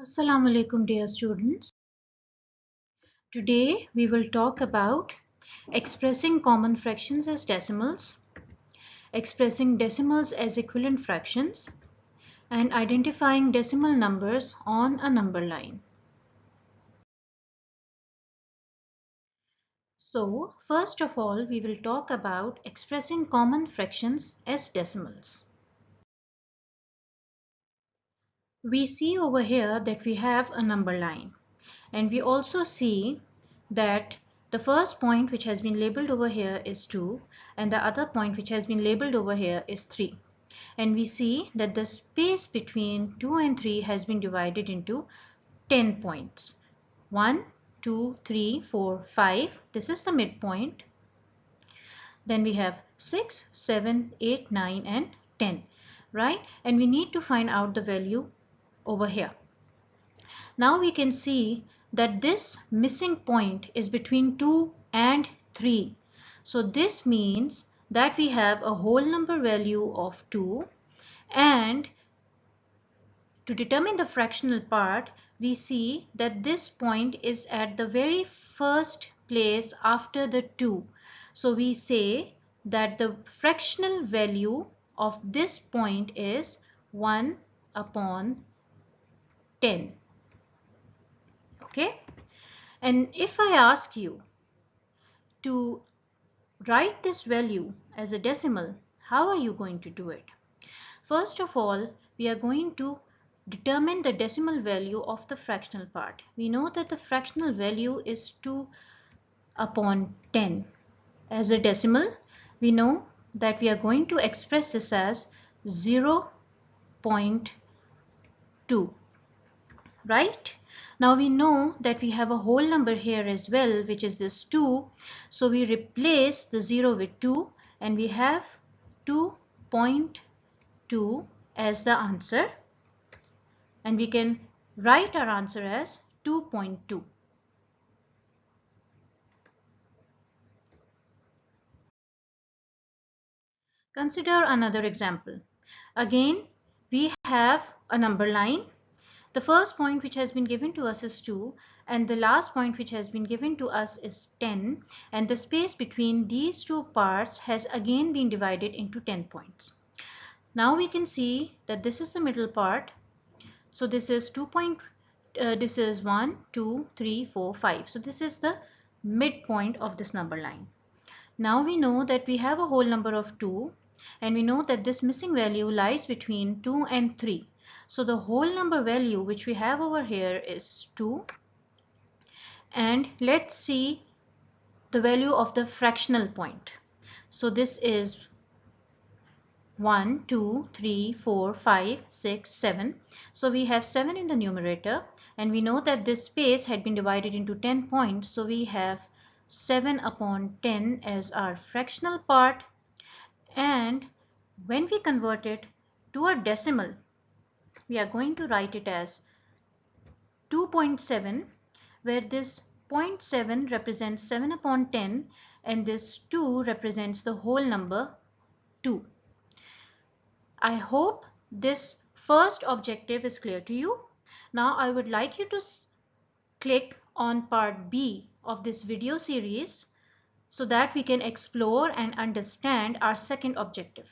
Assalamu alaikum dear students. Today we will talk about expressing common fractions as decimals, expressing decimals as equivalent fractions, and identifying decimal numbers on a number line. So first of all we will talk about expressing common fractions as decimals. We see over here that we have a number line, and we also see that the first point which has been labeled over here is 2 and the other point which has been labeled over here is 3, and we see that the space between 2 and 3 has been divided into 10 points. 1 2 3 4 5, this is the midpoint. Then we have 6 7 8 9 and 10, right? And we need to find out the value over here. Now we can see that this missing point is between 2 and 3. So this means that we have a whole number value of 2, and to determine the fractional part we see that this point is at the very first place after the 2. So we say that the fractional value of this point is 1 upon 10. Okay? And if I ask you to write this value as a decimal, how are you going to do it? First of all, we are going to determine the decimal value of the fractional part. We know that the fractional value is 2 upon 10. As a decimal, we know that we are going to express this as 0.2, right? Now we know that we have a whole number here as well, which is this 2. So we replace the 0 with 2 and we have 2.2 as the answer. And we can write our answer as 2.2. Consider another example. Again, we have a number line. The first point which has been given to us is 2 and the last point which has been given to us is 10, and the space between these two parts has again been divided into 10 points. Now we can see that this is the middle part. So this is this is 1 2 3 4 5. So this is the midpoint of this number line. Now we know that we have a whole number of 2 and we know that this missing value lies between 2 and 3. So the whole number value which we have over here is 2, and let's see the value of the fractional point. So this is 1 2 3 4 5 6 7. So we have 7 in the numerator, and we know that this space had been divided into 10 points, so we have 7 upon 10 as our fractional part. And when we convert it to a decimal, we are going to write it as 2.7, where this 0.7 represents 7 upon 10 and this 2 represents the whole number 2. I hope this first objective is clear to you. Now I would like you to click on part B of this video series so that we can explore and understand our second objective.